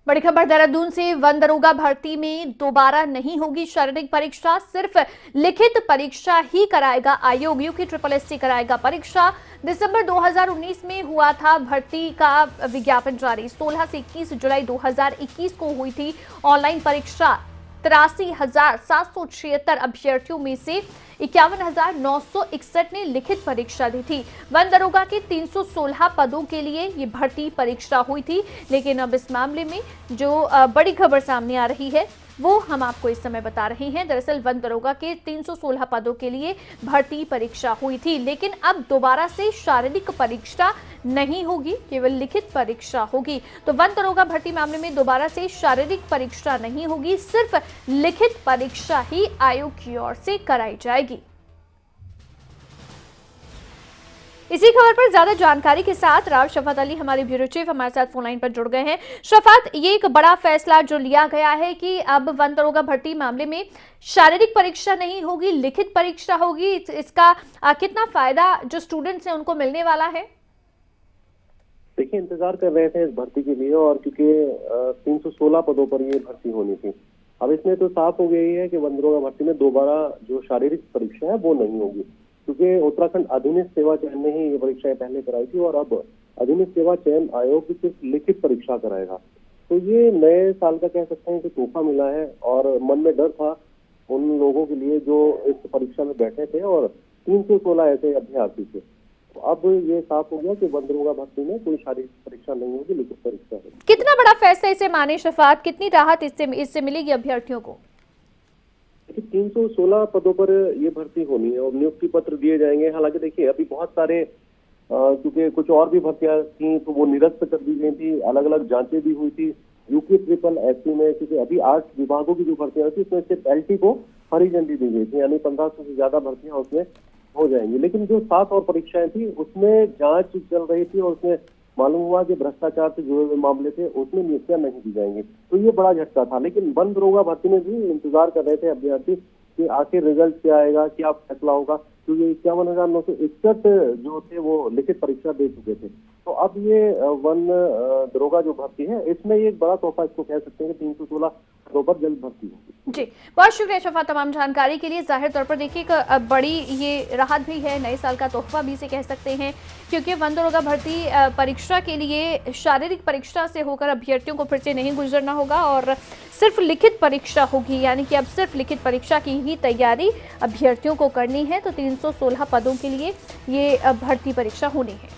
बड़ी खबर देहरादून से। वन दरोगा भर्ती में दोबारा नहीं होगी शारीरिक परीक्षा, सिर्फ लिखित परीक्षा ही कराएगा आयोग। यूपी SSSC कराएगा परीक्षा। दिसंबर 2019 में हुआ था भर्ती का विज्ञापन जारी। 16 से 21 जुलाई 2021 को हुई थी ऑनलाइन परीक्षा। 83,776 अभ्यर्थियों में से 51,961 ने लिखित परीक्षा दी थी। वन दरोगा के 316 पदों के लिए ये भर्ती परीक्षा हुई थी। लेकिन अब इस मामले में जो बड़ी खबर सामने आ रही है वो हम आपको इस समय बता रहे हैं। दरअसल वन दरोगा के 316 पदों के लिए भर्ती परीक्षा हुई थी, लेकिन अब दोबारा से शारीरिक परीक्षा नहीं होगी, केवल लिखित परीक्षा होगी। तो वन दरोगा भर्ती मामले में दोबारा से शारीरिक परीक्षा नहीं होगी, सिर्फ लिखित परीक्षा ही आयोग की ओर से कराई जाएगी। इसी खबर पर ज्यादा जानकारी के साथ राव शफात अली हमारे ब्यूरो चीफ हमारे साथ फोन लाइन पर जुड़ गए हैं। शफात, ये एक बड़ा फैसला जो लिया गया है कि अब वन दरोगा भर्ती मामले में शारीरिक परीक्षा नहीं होगी, लिखित परीक्षा होगी, इसका कितना फायदा जो स्टूडेंट्स हैं उनको मिलने वाला है? देखिए, इंतजार कर रहे थे इस भर्ती के लिए, और क्योंकि 316 पदों पर ये भर्ती होनी थी। अब इसमें तो साफ हो गई है कि वन दरोगा भर्ती में दोबारा जो शारीरिक परीक्षा है वो नहीं होगी, क्योंकि उत्तराखंड अधीनस्थ सेवा चयन ने ही ये परीक्षाएं पहले कराई थी और अब अधीनस्थ सेवा चयन आयोग सिर्फ लिखित परीक्षा कराएगा। तो ये नए साल का कह सकते हैं कि तोहफा मिला है, और मन में डर था उन लोगों के लिए जो इस परीक्षा में बैठे थे, और 316 ऐसे अभ्यर्थी थे। तो अब ये साफ हो गया कि वन दरोगा भर्ती में कोई शारीरिक परीक्षा नहीं होगी, लिखित परीक्षा है। कितना बड़ा फैसला इसे माने शफात, कितनी राहत इससे मिलेगी अभ्यर्थियों को? 316 पदों पर ये भर्ती होनी है और नियुक्ति पत्र दिए जाएंगे। हालांकि देखिए, अभी बहुत सारे क्योंकि कुछ और भी भर्तियां थी तो वो निरस्त कर दी गई थी, अलग अलग जांचें भी हुई थी यूपी SSSC में, क्योंकि अभी 8 विभागों की जो भर्तियां थी उसमें सिर्फ LT को हरी झंडी दी गई थी, यानी 1500 से ज्यादा भर्तियां उसमें हो जाएंगी। लेकिन जो 7 और परीक्षाएं थी उसमें जांच चल रही थी और उसमें मालूम हुआ कि भ्रष्टाचार से जुड़े हुए मामले थे, उसमें नियुक्तियां नहीं दी जाएंगी। तो ये बड़ा झटका था। लेकिन वन दरोगा भर्ती में भी इंतजार कर रहे थे अभ्यर्थी कि आखिर रिजल्ट क्या आएगा, क्या फैसला होगा, क्योंकि 51,961 जो थे वो लिखित परीक्षा दे चुके थे। तो अब ये वन दरोगा जो भर्ती है इसमें एक बड़ा तोहफा इसको कह सकते हैं कि 316 पदों पर जल्द भर्ती होगी। जी, बहुत शुक्रिया शफा तमाम जानकारी के लिए। जाहिर तौर पर देखिए बड़ी ये राहत भी है, नए साल का तोहफा भी इसे कह सकते हैं, क्योंकि वन दरोगा भर्ती परीक्षा के लिए शारीरिक परीक्षा से होकर अभ्यर्थियों को फिर से नहीं गुजरना होगा और सिर्फ लिखित परीक्षा होगी। यानी कि अब सिर्फ लिखित परीक्षा की ही तैयारी अभ्यर्थियों को करनी है। तो 316 पदों के लिए ये भर्ती परीक्षा होनी है।